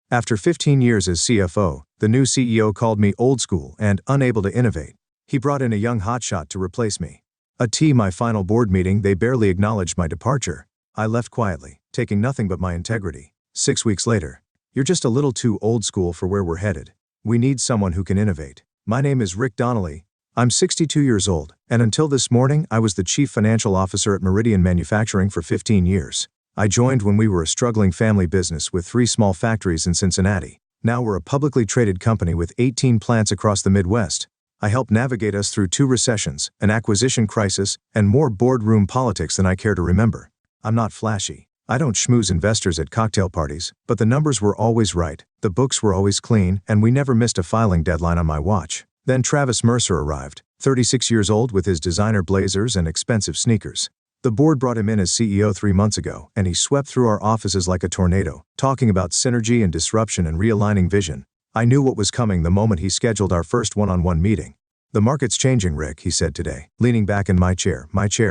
After 15 years as CFO, the new CEO called me old school and unable to innovate. He brought in a young hotshot to replace me. My final board meeting, they barely acknowledged my departure. I left quietly, taking nothing but my integrity. 6 weeks later, "You're just a little too old school for where we're headed. We need someone who can innovate." My name is Rick Donnelly. I'm 62 years old, and until this morning, I was the chief financial officer at Meridian Manufacturing for 15 years. I joined when we were a struggling family business with 3 small factories in Cincinnati. Now we're a publicly traded company with 18 plants across the Midwest. I helped navigate us through 2 recessions, an acquisition crisis, and more boardroom politics than I care to remember. I'm not flashy. I don't schmooze investors at cocktail parties, but the numbers were always right, the books were always clean, and we never missed a filing deadline on my watch. Then Travis Mercer arrived, 36 years old with his designer blazers and expensive sneakers. The board brought him in as CEO 3 months ago, and he swept through our offices like a tornado, talking about synergy and disruption and realigning vision. I knew what was coming the moment he scheduled our first one-on-one meeting. "The market's changing, Rick," he said today, leaning back in my chair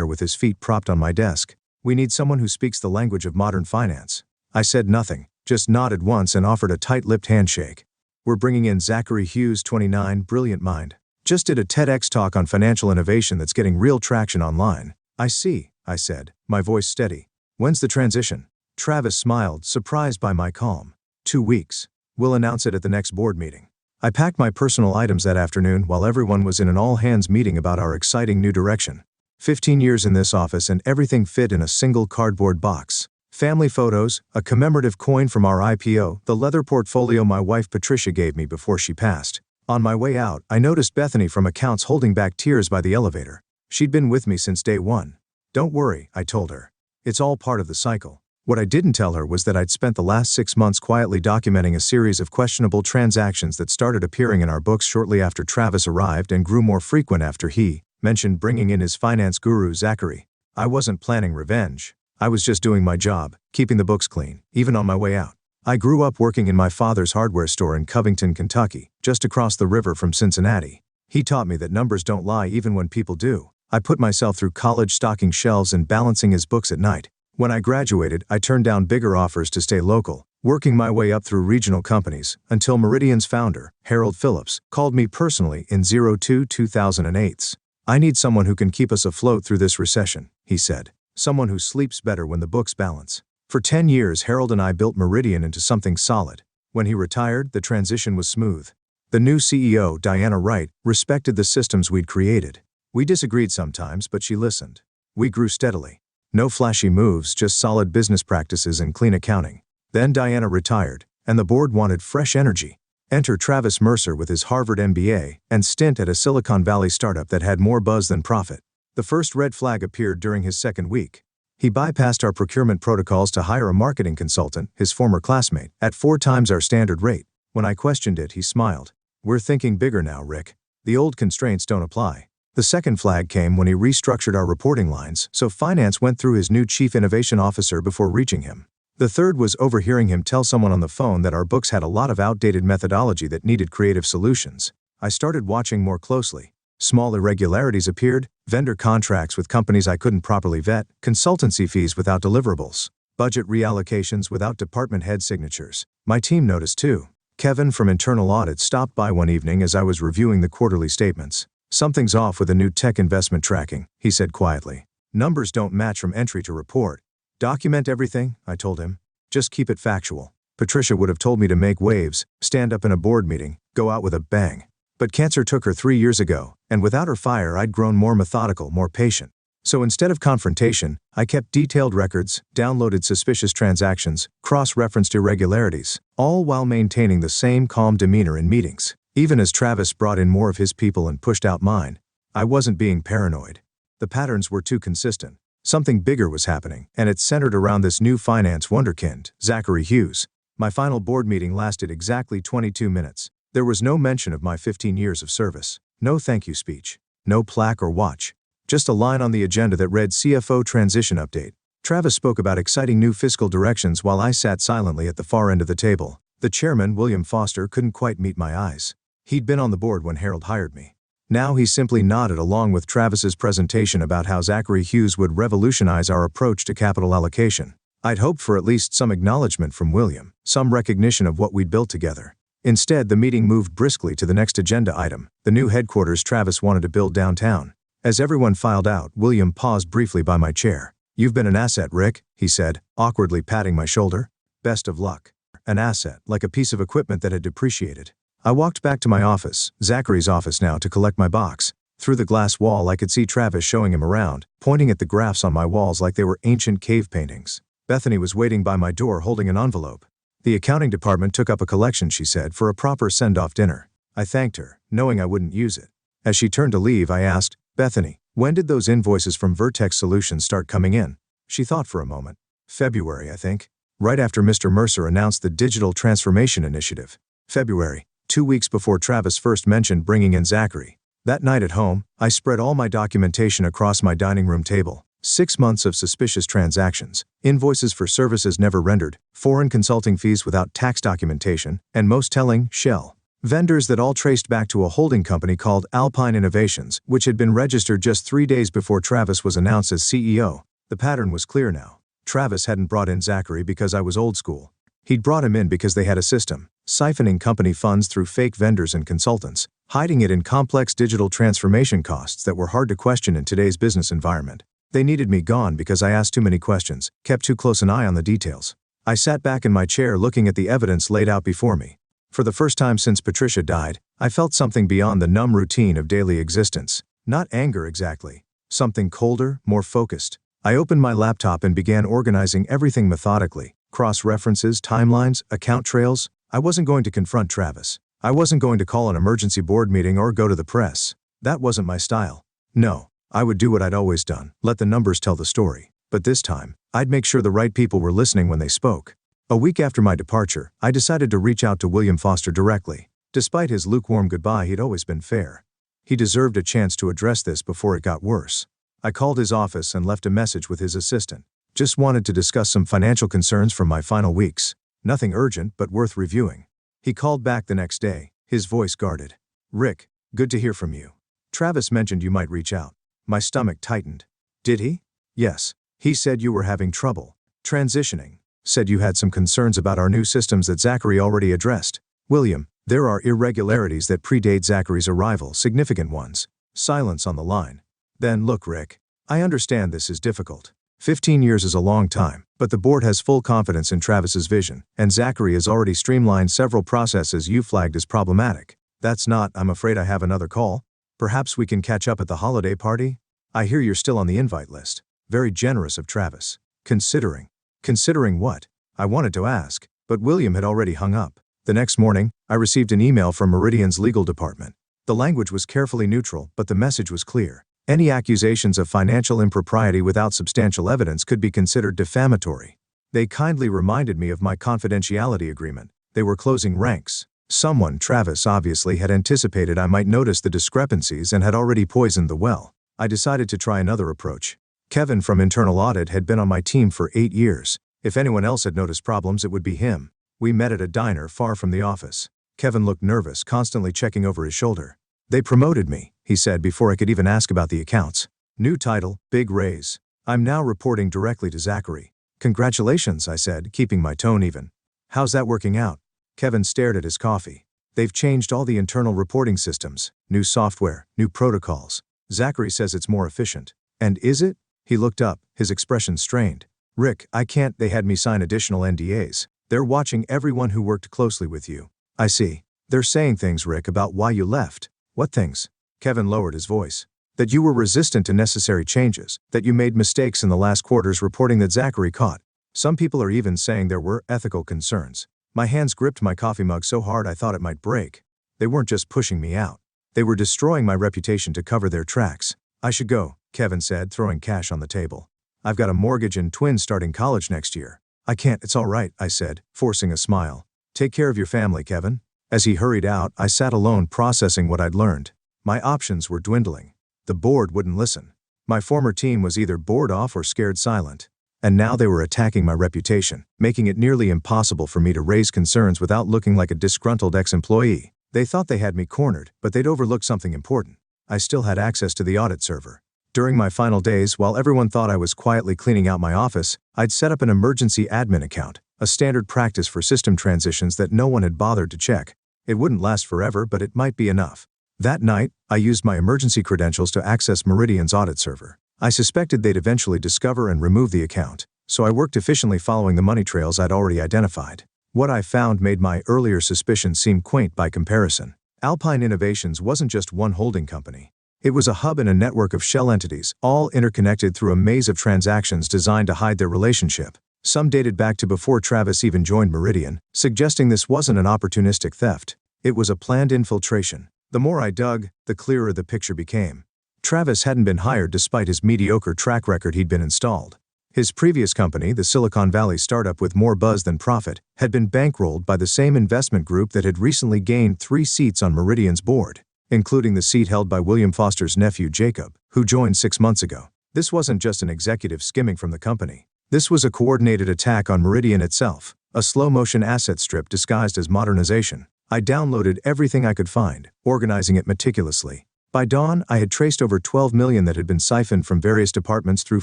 with his feet propped on my desk. "We need someone who speaks the language of modern finance." I said nothing, just nodded once and offered a tight-lipped handshake. "We're bringing in Zachary Hughes, 29, brilliant mind. Just did a TEDx talk on financial innovation that's getting real traction online." "I see," I said, my voice steady. "When's the transition?" Travis smiled, surprised by my calm. 2 weeks. We'll announce it at the next board meeting." I packed my personal items that afternoon while everyone was in an all-hands meeting about our exciting new direction. 15 years in this office and everything fit in a single cardboard box. Family photos, a commemorative coin from our IPO, the leather portfolio my wife Patricia gave me before she passed. On my way out, I noticed Bethany from accounts holding back tears by the elevator. She'd been with me since day one. "Don't worry," I told her. "It's all part of the cycle." What I didn't tell her was that I'd spent the last 6 months quietly documenting a series of questionable transactions that started appearing in our books shortly after Travis arrived and grew more frequent after he mentioned bringing in his finance guru Zachary. I wasn't planning revenge. I was just doing my job, keeping the books clean, even on my way out. I grew up working in my father's hardware store in Covington, Kentucky, just across the river from Cincinnati. He taught me that numbers don't lie even when people do. I put myself through college stocking shelves and balancing his books at night. When I graduated, I turned down bigger offers to stay local, working my way up through regional companies, until Meridian's founder, Harold Phillips, called me personally in 2008. "I need someone who can keep us afloat through this recession," he said. "Someone who sleeps better when the books balance." For 10 years, Harold and I built Meridian into something solid. When he retired, the transition was smooth. The new CEO, Diana Wright, respected the systems we'd created. We disagreed sometimes, but she listened. We grew steadily. No flashy moves, just solid business practices and clean accounting. Then Diana retired, and the board wanted fresh energy. Enter Travis Mercer with his Harvard MBA and stint at a Silicon Valley startup that had more buzz than profit. The first red flag appeared during his second week. He bypassed our procurement protocols to hire a marketing consultant, his former classmate, at 4 times our standard rate. When I questioned it, he smiled. "We're thinking bigger now, Rick. The old constraints don't apply." The second flag came when he restructured our reporting lines, so finance went through his new chief innovation officer before reaching him. The third was overhearing him tell someone on the phone that our books had a lot of outdated methodology that needed creative solutions. I started watching more closely. Small irregularities appeared, vendor contracts with companies I couldn't properly vet, consultancy fees without deliverables, budget reallocations without department head signatures. My team noticed too. Kevin from internal audit stopped by one evening as I was reviewing the quarterly statements. "Something's off with the new tech investment tracking," he said quietly. "Numbers don't match from entry to report." "Document everything," I told him. "Just keep it factual." Patricia would have told me to make waves, stand up in a board meeting, go out with a bang. But cancer took her 3 years ago, and without her fire I'd grown more methodical, more patient. So instead of confrontation, I kept detailed records, downloaded suspicious transactions, cross-referenced irregularities, all while maintaining the same calm demeanor in meetings. Even as Travis brought in more of his people and pushed out mine, I wasn't being paranoid. The patterns were too consistent. Something bigger was happening, and it centered around this new finance wunderkind, Zachary Hughes. My final board meeting lasted exactly 22 minutes. There was no mention of my 15 years of service. No thank you speech. No plaque or watch. Just a line on the agenda that read CFO transition update. Travis spoke about exciting new fiscal directions while I sat silently at the far end of the table. The chairman, William Foster, couldn't quite meet my eyes. He'd been on the board when Harold hired me. Now he simply nodded along with Travis's presentation about how Zachary Hughes would revolutionize our approach to capital allocation. I'd hoped for at least some acknowledgement from William, some recognition of what we'd built together. Instead, the meeting moved briskly to the next agenda item, the new headquarters Travis wanted to build downtown. As everyone filed out, William paused briefly by my chair. "You've been an asset, Rick," he said, awkwardly patting my shoulder. "Best of luck." An asset, like a piece of equipment that had depreciated. I walked back to my office, Zachary's office now, to collect my box. Through the glass wall I could see Travis showing him around, pointing at the graphs on my walls like they were ancient cave paintings. Bethany was waiting by my door holding an envelope. "The accounting department took up a collection," she said, "for a proper send-off dinner." I thanked her, knowing I wouldn't use it. As she turned to leave, I asked, "Bethany, when did those invoices from Vertex Solutions start coming in?" She thought for a moment. "February, I think. Right after Mr. Mercer announced the Digital Transformation Initiative." February, 2 weeks before Travis first mentioned bringing in Zachary. That night at home, I spread all my documentation across my dining room table. 6 months of suspicious transactions, invoices for services never rendered, foreign consulting fees without tax documentation, and most telling, shell vendors that all traced back to a holding company called Alpine Innovations, which had been registered just 3 days before Travis was announced as CEO. The pattern was clear now. Travis hadn't brought in Zachary because I was old school. He'd brought him in because they had a system, siphoning company funds through fake vendors and consultants, hiding it in complex digital transformation costs that were hard to question in today's business environment. They needed me gone because I asked too many questions, kept too close an eye on the details. I sat back in my chair looking at the evidence laid out before me. For the first time since Patricia died, I felt something beyond the numb routine of daily existence. Not anger exactly. Something colder, more focused. I opened my laptop and began organizing everything methodically. Cross-references, timelines, account trails. I wasn't going to confront Travis. I wasn't going to call an emergency board meeting or go to the press. That wasn't my style. No. I would do what I'd always done, let the numbers tell the story. But this time, I'd make sure the right people were listening when they spoke. A week after my departure, I decided to reach out to William Foster directly. Despite his lukewarm goodbye, he'd always been fair. He deserved a chance to address this before it got worse. I called his office and left a message with his assistant. Just wanted to discuss some financial concerns from my final weeks. Nothing urgent, but worth reviewing. He called back the next day, his voice guarded. "Rick, good to hear from you. Travis mentioned you might reach out." My stomach tightened. "Did he?" "Yes. He said you were having trouble transitioning. Said you had some concerns about our new systems that Zachary already addressed." "William, there are irregularities that predate Zachary's arrival, significant ones." Silence on the line. "Then look, Rick. I understand this is difficult. 15 years is a long time, but the board has full confidence in Travis's vision, and Zachary has already streamlined several processes you flagged as problematic. That's not, I'm afraid I have another call. Perhaps we can catch up at the holiday party? I hear you're still on the invite list." Very generous of Travis. Considering. Considering what? I wanted to ask, but William had already hung up. The next morning, I received an email from Meridian's legal department. The language was carefully neutral, but the message was clear. Any accusations of financial impropriety without substantial evidence could be considered defamatory. They kindly reminded me of my confidentiality agreement. They were closing ranks. Someone, Travis obviously, had anticipated I might notice the discrepancies and had already poisoned the well. I decided to try another approach. Kevin from Internal Audit had been on my team for 8 years. If anyone else had noticed problems, it would be him. We met at a diner far from the office. Kevin looked nervous, constantly checking over his shoulder. "They promoted me," he said before I could even ask about the accounts. "New title, big raise. I'm now reporting directly to Zachary." "Congratulations," I said, keeping my tone even. "How's that working out?" Kevin stared at his coffee. "They've changed all the internal reporting systems, new software, new protocols. Zachary says it's more efficient." "And is it?" He looked up, his expression strained. "Rick, I can't. They had me sign additional NDAs. They're watching everyone who worked closely with you." "I see. They're saying things, Rick, about why you left." "What things?" Kevin lowered his voice. "That you were resistant to necessary changes, that you made mistakes in the last quarter's reporting that Zachary caught. Some people are even saying there were ethical concerns." My hands gripped my coffee mug so hard I thought it might break. They weren't just pushing me out. They were destroying my reputation to cover their tracks. "I should go," Kevin said, throwing cash on the table. "I've got a mortgage and twins starting college next year." "I can't." "It's all right," I said, forcing a smile. "Take care of your family, Kevin." As he hurried out, I sat alone processing what I'd learned. My options were dwindling. The board wouldn't listen. My former team was either bored off or scared silent. And now they were attacking my reputation, making it nearly impossible for me to raise concerns without looking like a disgruntled ex-employee. They thought they had me cornered, but they'd overlooked something important. I still had access to the audit server. During my final days, while everyone thought I was quietly cleaning out my office, I'd set up an emergency admin account, a standard practice for system transitions that no one had bothered to check. It wouldn't last forever, but it might be enough. That night, I used my emergency credentials to access Meridian's audit server. I suspected they'd eventually discover and remove the account, so I worked efficiently following the money trails I'd already identified. What I found made my earlier suspicions seem quaint by comparison. Alpine Innovations wasn't just one holding company. It was a hub and a network of shell entities, all interconnected through a maze of transactions designed to hide their relationship. Some dated back to before Travis even joined Meridian, suggesting this wasn't an opportunistic theft. It was a planned infiltration. The more I dug, the clearer the picture became. Travis hadn't been hired despite his mediocre track record. He'd been installed. His previous company, the Silicon Valley startup with more buzz than profit, had been bankrolled by the same investment group that had recently gained 3 seats on Meridian's board, including the seat held by William Foster's nephew Jacob, who joined 6 months ago. This wasn't just an executive skimming from the company. This was a coordinated attack on Meridian itself, a slow-motion asset strip disguised as modernization. I downloaded everything I could find, organizing it meticulously. By dawn, I had traced over $12 million that had been siphoned from various departments through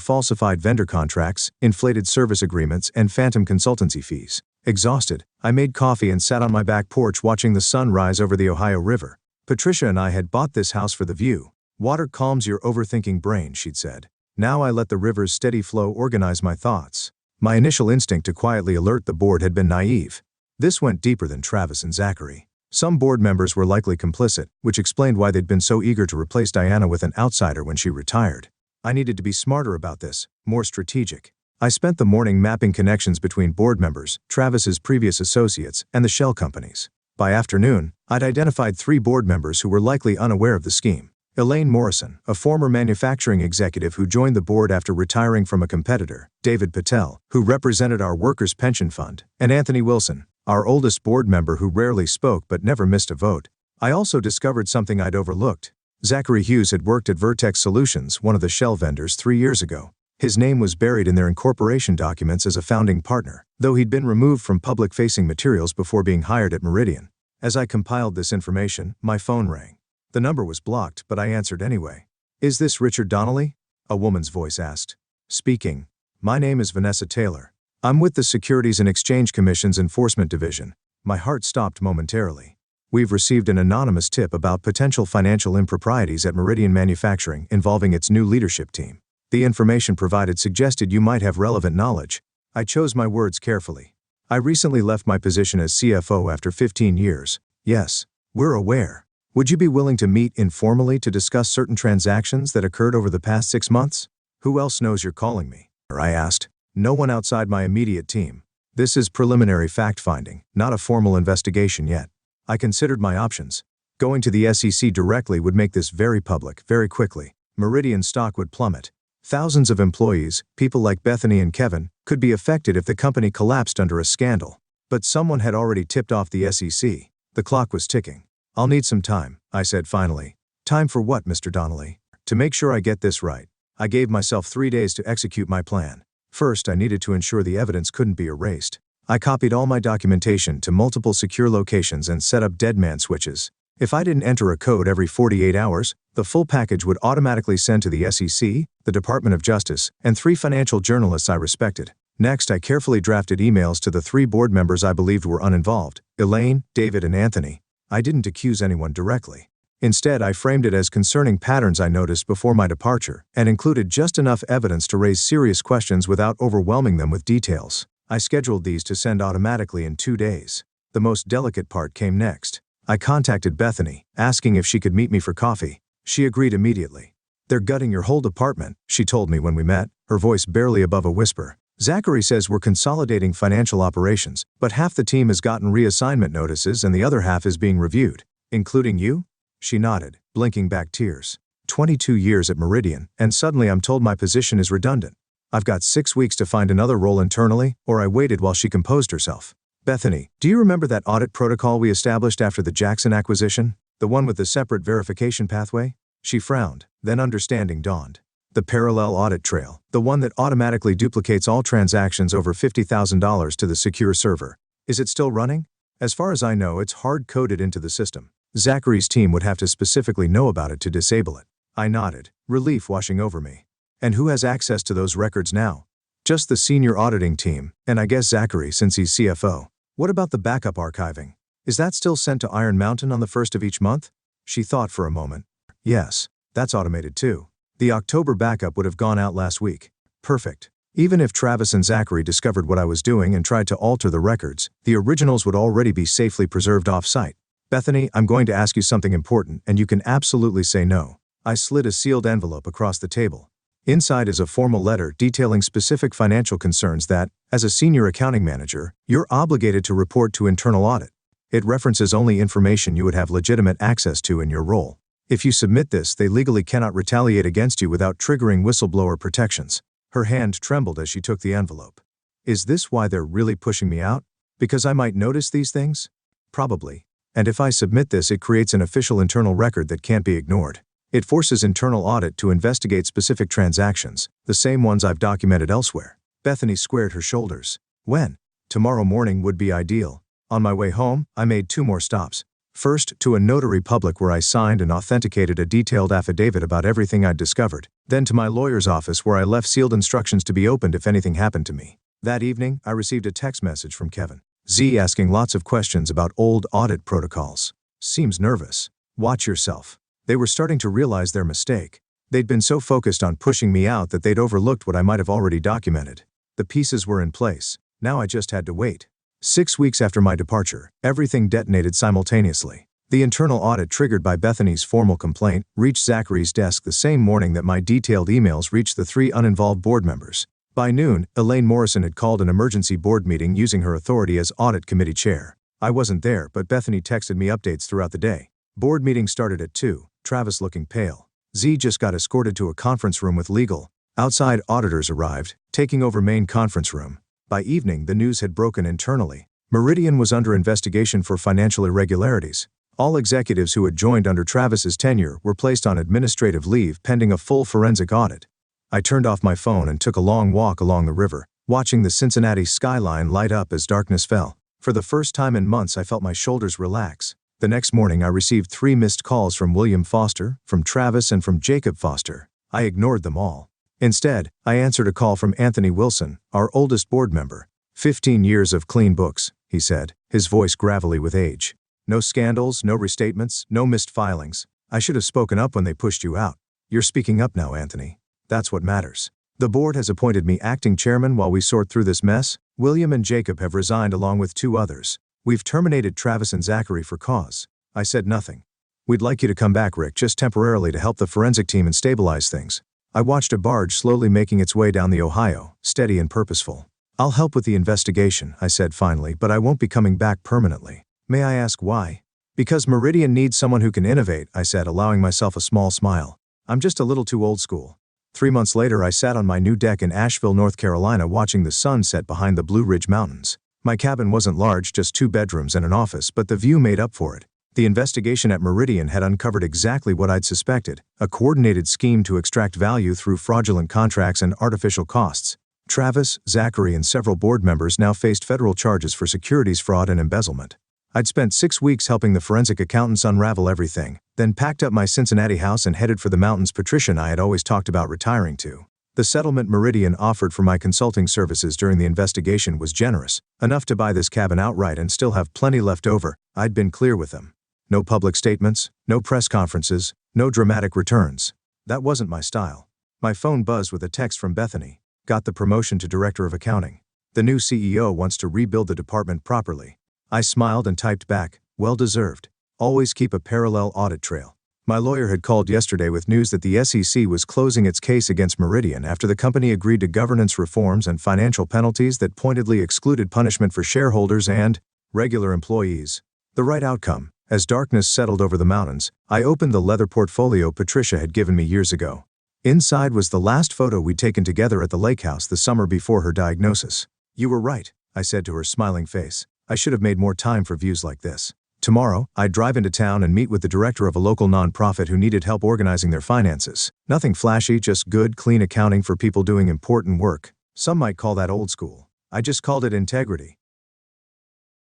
falsified vendor contracts, inflated service agreements, and phantom consultancy fees. Exhausted, I made coffee and sat on my back porch watching the sun rise over the Ohio River. Patricia and I had bought this house for the view. "Water calms your overthinking brain," she'd said. Now I let the river's steady flow organize my thoughts. My initial instinct to quietly alert the board had been naive. This went deeper than Travis and Zachary. Some board members were likely complicit, which explained why they'd been so eager to replace Diana with an outsider when she retired. I needed to be smarter about this, more strategic. I spent the morning mapping connections between board members, Travis's previous associates, and the shell companies. By afternoon, I'd identified 3 board members who were likely unaware of the scheme. Elaine Morrison, a former manufacturing executive who joined the board after retiring from a competitor, David Patel, who represented our workers' pension fund, and Anthony Wilson, our oldest board member who rarely spoke but never missed a vote. I also discovered something I'd overlooked. Zachary Hughes had worked at Vertex Solutions, one of the shell vendors, 3 years ago. His name was buried in their incorporation documents as a founding partner, though he'd been removed from public-facing materials before being hired at Meridian. As I compiled this information, my phone rang. The number was blocked, but I answered anyway. "Is this Richard Donnelly?" a woman's voice asked. "Speaking. My name is Vanessa Taylor. I'm with the Securities and Exchange Commission's Enforcement Division." My heart stopped momentarily. "We've received an anonymous tip about potential financial improprieties at Meridian Manufacturing involving its new leadership team. The information provided suggested you might have relevant knowledge." I chose my words carefully. "I recently left my position as CFO after 15 years. Yes, we're aware. Would you be willing to meet informally to discuss certain transactions that occurred over the past 6 months? Who else knows you're calling me?" I asked. "No one outside my immediate team. This is preliminary fact-finding, not a formal investigation yet." I considered my options. Going to the SEC directly would make this very public, very quickly. Meridian stock would plummet. Thousands of employees, people like Bethany and Kevin, could be affected if the company collapsed under a scandal. But someone had already tipped off the SEC. The clock was ticking. "I'll need some time," I said finally. "Time for what, Mr. Donnelly?" "To make sure I get this right. I gave myself 3 days to execute my plan. First, I needed to ensure the evidence couldn't be erased. I copied all my documentation to multiple secure locations and set up deadman switches. If I didn't enter a code every 48 hours, the full package would automatically send to the SEC, the Department of Justice, and 3 financial journalists I respected. Next, I carefully drafted emails to the 3 board members I believed were uninvolved, Elaine, David, and Anthony. I didn't accuse anyone directly. Instead, I framed it as concerning patterns I noticed before my departure, and included just enough evidence to raise serious questions without overwhelming them with details. I scheduled these to send automatically in 2 days. The most delicate part came next. I contacted Bethany, asking if she could meet me for coffee. She agreed immediately. "They're gutting your whole department," she told me when we met, her voice barely above a whisper. "Zachary says we're consolidating financial operations, but half the team has gotten reassignment notices and the other half is being reviewed. Including you?" She nodded, blinking back tears. 22 years at Meridian, and suddenly I'm told my position is redundant. I've got 6 weeks to find another role internally, or I waited while she composed herself. "Bethany, do you remember that audit protocol we established after the Jackson acquisition? The one with the separate verification pathway?" She frowned, then understanding dawned. "The parallel audit trail, the one that automatically duplicates all transactions over $50,000 to the secure server. Is it still running?" "As far as I know, it's hard-coded into the system. Zachary's team would have to specifically know about it to disable it." I nodded, relief washing over me. And who has access to those records now? Just the senior auditing team, and I guess Zachary since he's CFO. What about the backup archiving? Is that still sent to Iron Mountain on the 1st of each month? She thought for a moment. Yes, that's automated too. The October backup would have gone out last week. Perfect. Even if Travis and Zachary discovered what I was doing and tried to alter the records, the originals would already be safely preserved off-site. Bethany, I'm going to ask you something important and you can absolutely say no. I slid a sealed envelope across the table. Inside is a formal letter detailing specific financial concerns that, as a senior accounting manager, you're obligated to report to internal audit. It references only information you would have legitimate access to in your role. If you submit this, they legally cannot retaliate against you without triggering whistleblower protections. Her hand trembled as she took the envelope. Is this why they're really pushing me out? Because I might notice these things? Probably. And if I submit this, it creates an official internal record that can't be ignored. It forces internal audit to investigate specific transactions, the same ones I've documented elsewhere. Bethany squared her shoulders. When? Tomorrow morning would be ideal. On my way home, I made 2 more stops. First, to a notary public where I signed and authenticated a detailed affidavit about everything I'd discovered. Then to my lawyer's office where I left sealed instructions to be opened if anything happened to me. That evening, I received a text message from Kevin Z asking lots of questions about old audit protocols. Seems nervous. Watch yourself. They were starting to realize their mistake. They'd been so focused on pushing me out that they'd overlooked what I might have already documented. The pieces were in place. Now I just had to wait. 6 weeks after my departure, everything detonated simultaneously. The internal audit triggered by Bethany's formal complaint reached Zachary's desk the same morning that my detailed emails reached the 3 uninvolved board members. By noon, Elaine Morrison had called an emergency board meeting using her authority as audit committee chair. I wasn't there, but Bethany texted me updates throughout the day. Board meeting started at 2, Travis looking pale. Z just got escorted to a conference room with legal. Outside auditors arrived, taking over main conference room. By evening, the news had broken internally. Meridian was under investigation for financial irregularities. All executives who had joined under Travis's tenure were placed on administrative leave pending a full forensic audit. I turned off my phone and took a long walk along the river, watching the Cincinnati skyline light up as darkness fell. For the first time in months, I felt my shoulders relax. The next morning, I received 3 missed calls from William Foster, from Travis, and from Jacob Foster. I ignored them all. Instead, I answered a call from Anthony Wilson, our oldest board member. 15 years of clean books, he said, his voice gravelly with age. No scandals, no restatements, no missed filings. I should have spoken up when they pushed you out. You're speaking up now, Anthony. That's what matters. The board has appointed me acting chairman while we sort through this mess. William and Jacob have resigned along with 2 others. We've terminated Travis and Zachary for cause. I said nothing. We'd like you to come back, Rick, just temporarily to help the forensic team and stabilize things. I watched a barge slowly making its way down the Ohio, steady and purposeful. I'll help with the investigation, I said finally, but I won't be coming back permanently. May I ask why? Because Meridian needs someone who can innovate, I said, allowing myself a small smile. I'm just a little too old school. 3 months later, I sat on my new deck in Asheville, North Carolina, watching the sun set behind the Blue Ridge Mountains. My cabin wasn't large, just 2 bedrooms and an office, but the view made up for it. The investigation at Meridian had uncovered exactly what I'd suspected, a coordinated scheme to extract value through fraudulent contracts and artificial costs. Travis, Zachary, and several board members now faced federal charges for securities fraud and embezzlement. I'd spent 6 weeks helping the forensic accountants unravel everything, then packed up my Cincinnati house and headed for the mountains Patricia and I had always talked about retiring to. The settlement Meridian offered for my consulting services during the investigation was generous, enough to buy this cabin outright and still have plenty left over. I'd been clear with them. No public statements, no press conferences, no dramatic returns. That wasn't my style. My phone buzzed with a text from Bethany. Got the promotion to director of accounting. The new CEO wants to rebuild the department properly. I smiled and typed back, well deserved. Always keep a parallel audit trail. My lawyer had called yesterday with news that the SEC was closing its case against Meridian after the company agreed to governance reforms and financial penalties that pointedly excluded punishment for shareholders and regular employees. The right outcome. As darkness settled over the mountains, I opened the leather portfolio Patricia had given me years ago. Inside was the last photo we'd taken together at the lake house the summer before her diagnosis. You were right, I said to her smiling face. I should have made more time for views like this. Tomorrow, I'd drive into town and meet with the director of a local nonprofit who needed help organizing their finances. Nothing flashy, just good, clean accounting for people doing important work. Some might call that old school. I just called it integrity.